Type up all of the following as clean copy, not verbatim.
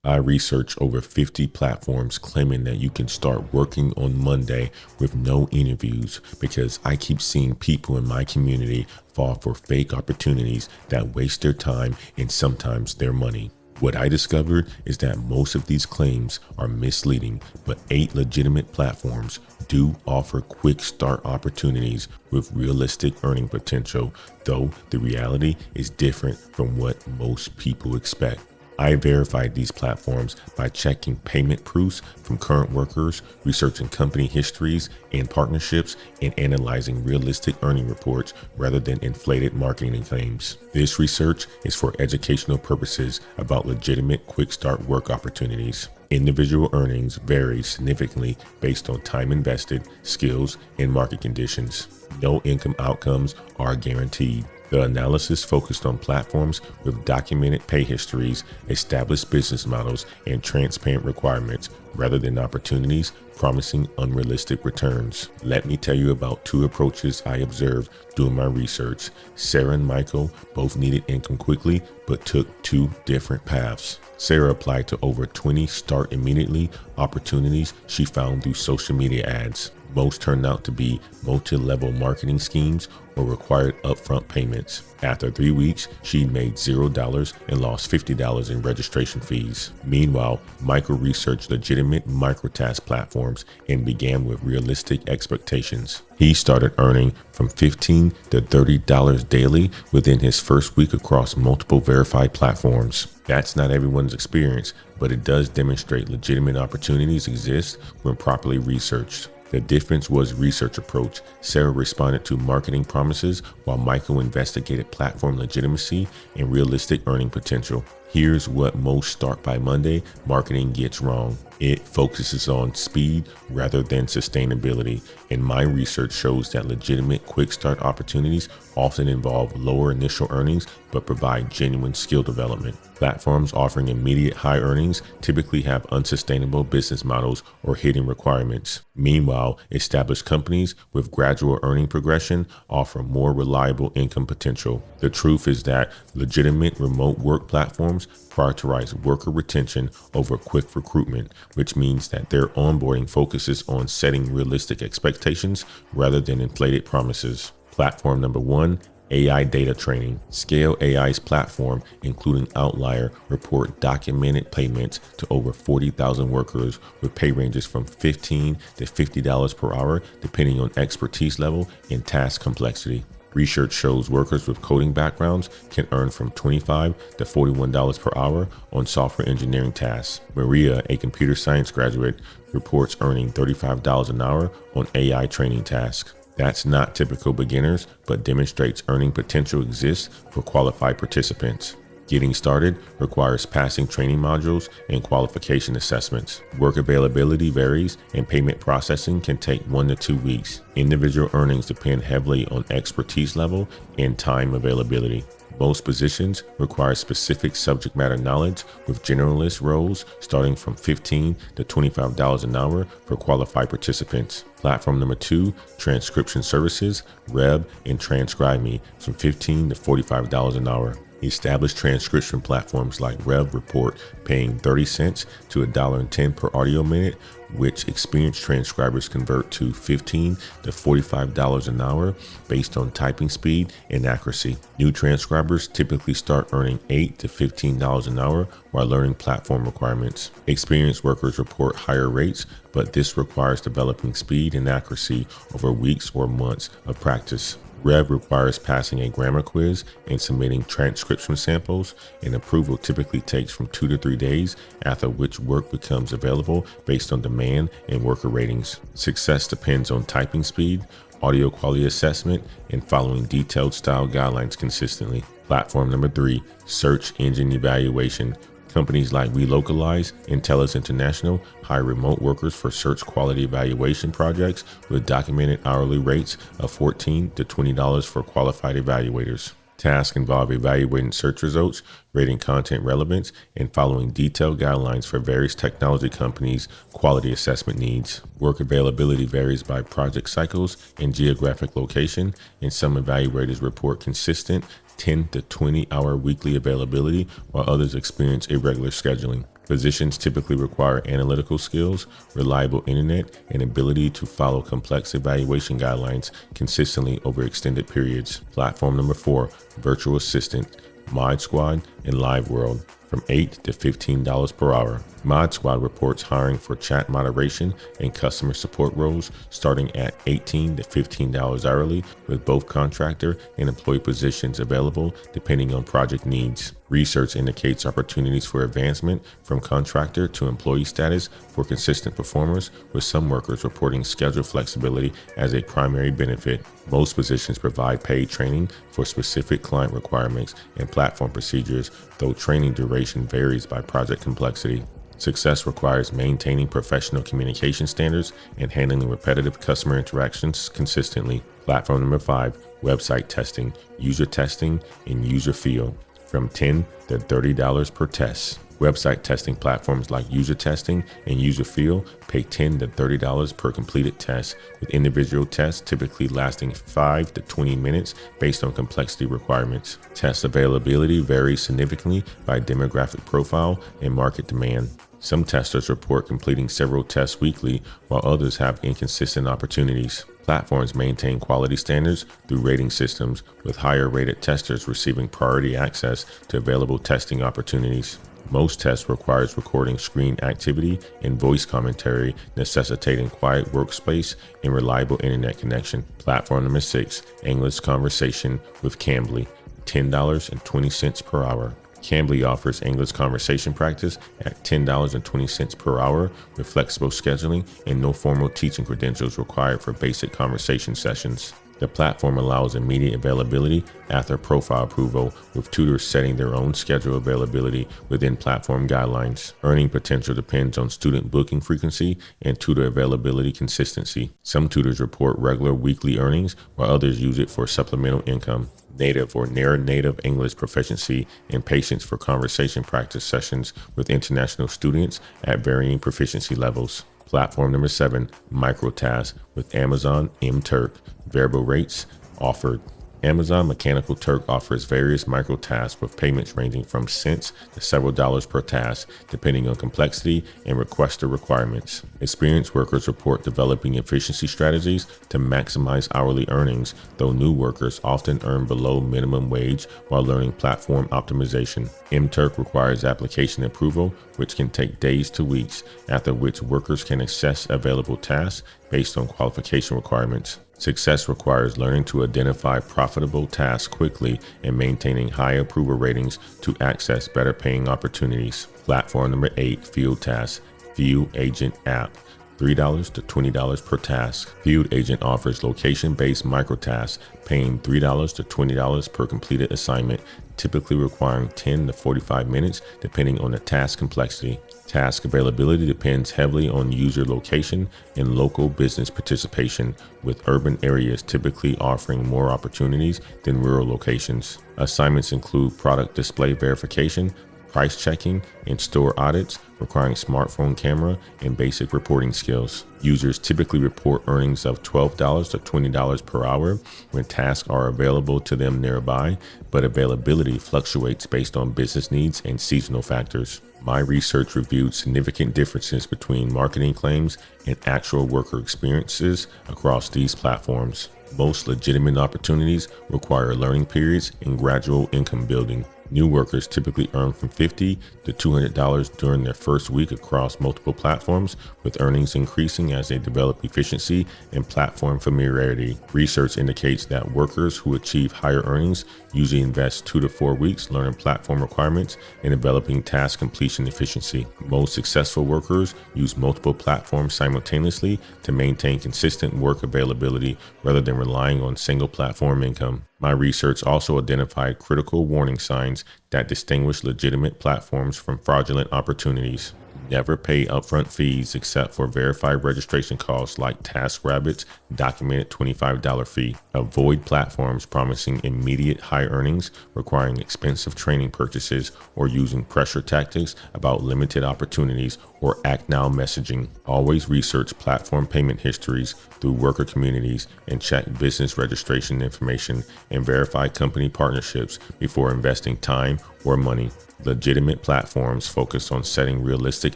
I researched over 50 platforms claiming that you can start working on Monday with no interviews because I keep seeing people in my community fall for fake opportunities that waste their time and sometimes their money. What I discovered is that most of these claims are misleading, but 8 legitimate platforms do offer quick start opportunities with realistic earning potential, though the reality is different from what most people expect. I verified these platforms by checking payment proofs from current workers, researching company histories and partnerships, and analyzing realistic earning reports rather than inflated marketing claims. This research is for educational purposes about legitimate quick start work opportunities. Individual earnings vary significantly based on time invested, skills, and market conditions. No income outcomes are guaranteed. The analysis focused on platforms with documented pay histories, established business models, and transparent requirements, rather than opportunities promising unrealistic returns. Let me tell you about 2 approaches I observed doing my research. Sarah and Michael both needed income quickly, but took 2 different paths. Sarah applied to over 20 start immediately opportunities she found through social media ads. Most turned out to be multi-level marketing schemes or required upfront payments. After 3 weeks, she made $0 and lost $50 in registration fees. Meanwhile, Michael researched legitimate microtask platforms and began with realistic expectations. He started earning from $15 to $30 daily within his first week across multiple verified platforms. That's not everyone's experience, but it does demonstrate legitimate opportunities exist when properly researched. The difference was research approach. Sarah responded to marketing promises while Michael investigated platform legitimacy and realistic earning potential. Here's what most start by Monday marketing gets wrong. It focuses on speed rather than sustainability, and my research shows that legitimate quick start opportunities often involve lower initial earnings but provide genuine skill development. Platforms offering immediate high earnings typically have unsustainable business models or hidden requirements. Meanwhile, established companies with gradual earning progression offer more reliable income potential. The truth is that legitimate remote work platforms prioritize worker retention over quick recruitment, which means that their onboarding focuses on setting realistic expectations rather than inflated promises. Platform number 1, AI data training. Scale AI's platform, including Outlier, report documented payments to over 40,000 workers with pay ranges from $15 to $50 per hour, depending on expertise level and task complexity. Research shows workers with coding backgrounds can earn from $25 to $41 per hour on software engineering tasks. Maria, a computer science graduate, reports earning $35 an hour on AI training tasks. That's not typical beginners, but demonstrates earning potential exists for qualified participants. Getting started requires passing training modules and qualification assessments. Work availability varies, and payment processing can take 1 to 2 weeks. Individual earnings depend heavily on expertise level and time availability. Most positions require specific subject matter knowledge, with generalist roles starting from $15 to $25 an hour for qualified participants. Platform number 2, transcription services, Reb and TranscribeMe, from $15 to $45 an hour. Established transcription platforms like Rev report paying 30 cents to $1.10 per audio minute, which experienced transcribers convert to $15 to $45 an hour based on typing speed and accuracy. New transcribers typically start earning $8 to $15 an hour while learning platform requirements. Experienced workers report higher rates, but this requires developing speed and accuracy over weeks or months of practice. Rev requires passing a grammar quiz and submitting transcription samples, and approval typically takes from 2 to 3 days, after which work becomes available based on demand and worker ratings. Success depends on typing speed, audio quality assessment, and following detailed style guidelines consistently. Platform number 3, search engine evaluation. Companies like WeLocalize and TELUS International hire remote workers for search quality evaluation projects with documented hourly rates of $14 to $20 for qualified evaluators. Tasks involve evaluating search results, rating content relevance, and following detailed guidelines for various technology companies' quality assessment needs. Work availability varies by project cycles and geographic location, and some evaluators report consistent 10 to 20 hour weekly availability, while others experience irregular scheduling. Positions typically require analytical skills, reliable internet, and ability to follow complex evaluation guidelines consistently over extended periods. Platform number 4, virtual assistant, Mod Squad, and Live World, from $8 to $15 per hour. Mod Squad reports hiring for chat moderation and customer support roles starting at $18 to $15 hourly, with both contractor and employee positions available depending on project needs. Research indicates opportunities for advancement from contractor to employee status for consistent performers, with some workers reporting schedule flexibility as a primary benefit. Most positions provide paid training for specific client requirements and platform procedures, though training duration varies by project complexity. Success requires maintaining professional communication standards and handling repetitive customer interactions consistently. Platform number 5, website testing, user testing, and user feel, from $10 to $30 per test. Website testing platforms like User Testing and User Feel pay $10 to $30 per completed test, with individual tests typically lasting 5 to 20 minutes based on complexity requirements. Test availability varies significantly by demographic profile and market demand. Some testers report completing several tests weekly, while others have inconsistent opportunities. Platforms maintain quality standards through rating systems, with higher rated testers receiving priority access to available testing opportunities. Most tests requires recording screen activity and voice commentary, necessitating quiet workspace and reliable internet connection. Platform number 6, English Conversation with Cambly, $10.20 per hour. Cambly offers English conversation practice at $10.20 per hour, with flexible scheduling and no formal teaching credentials required for basic conversation sessions. The platform allows immediate availability after profile approval, with tutors setting their own schedule availability within platform guidelines. Earning potential depends on student booking frequency and tutor availability consistency. Some tutors report regular weekly earnings, while others use it for supplemental income. Native or near native English proficiency and patience for conversation practice sessions with international students at varying proficiency levels. Platform number 7, Microtask with Amazon MTurk. Variable rates offered. Amazon Mechanical Turk offers various microtasks with payments ranging from cents to several dollars per task, depending on complexity and requester requirements. Experienced workers report developing efficiency strategies to maximize hourly earnings, though new workers often earn below minimum wage while learning platform optimization. MTurk requires application approval, which can take days to weeks, after which workers can access available tasks based on qualification requirements. Success requires learning to identify profitable tasks quickly and maintaining high approval ratings to access better paying opportunities. Platform number 8, Field Tasks, Field Agent App, $3 to $20 per task. Field Agent offers location-based microtasks, paying $3 to $20 per completed assignment, typically requiring 10 to 45 minutes depending on the task complexity. Task availability depends heavily on user location and local business participation, with urban areas typically offering more opportunities than rural locations. Assignments include product display verification, price checking, and store audits, requiring smartphone camera and basic reporting skills. Users typically report earnings of $12 to $20 per hour when tasks are available to them nearby, but availability fluctuates based on business needs and seasonal factors. My research reviewed significant differences between marketing claims and actual worker experiences across these platforms. Most legitimate opportunities require learning periods and gradual income building. New workers typically earn from $50 to $200 during their first week across multiple platforms, with earnings increasing as they develop efficiency and platform familiarity. Research indicates that workers who achieve higher earnings usually invest 2 to 4 weeks learning platform requirements and developing task completion efficiency. Most successful workers use multiple platforms simultaneously to maintain consistent work availability rather than relying on single platform income. My research also identified critical warning signs that distinguish legitimate platforms from fraudulent opportunities. Never pay upfront fees except for verified registration costs like TaskRabbit's documented $25 fee. Avoid platforms promising immediate high earnings, requiring expensive training purchases, or using pressure tactics about limited opportunities or act now messaging. Always research platform payment histories through worker communities and check business registration information and verify company partnerships before investing time or money. Legitimate platforms focus on setting realistic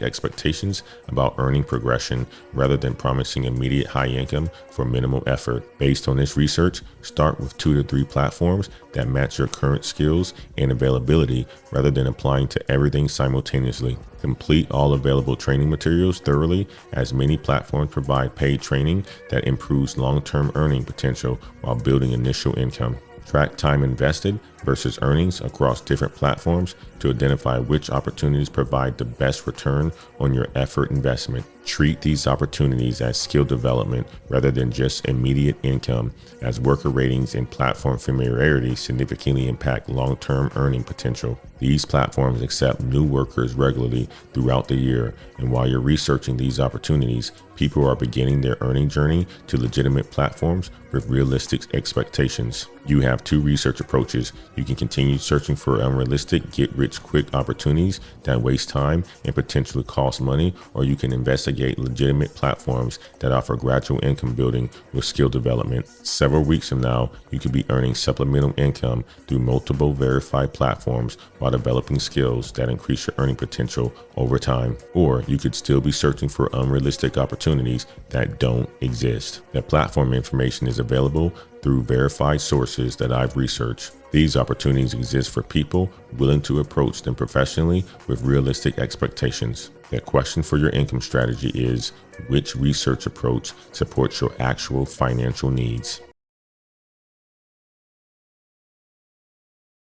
expectations about earning progression rather than promising immediate high income for minimal effort. Based on this research, start with 2 to 3 platforms that match your current skills and availability rather than applying to everything simultaneously. Complete all available training materials thoroughly, as many platforms provide paid training that improves long-term earning potential while building initial income. Track time invested versus earnings across different platforms to identify which opportunities provide the best return on your effort investment. Treat these opportunities as skill development rather than just immediate income, as worker ratings and platform familiarity significantly impact long-term earning potential. These platforms accept new workers regularly throughout the year, and while you're researching these opportunities, people are beginning their earning journey to legitimate platforms with realistic expectations. You have 2 research approaches. You can continue searching for unrealistic, get-rich-quick opportunities that waste time and potentially cost money, or you can investigate legitimate platforms that offer gradual income building with skill development. Several weeks from now, you could be earning supplemental income through multiple verified platforms while developing skills that increase your earning potential over time. Or you could still be searching for unrealistic opportunities that don't exist. The platform information is available through verified sources that I've researched. These opportunities exist for people willing to approach them professionally with realistic expectations. The question for your income strategy is, which research approach supports your actual financial needs?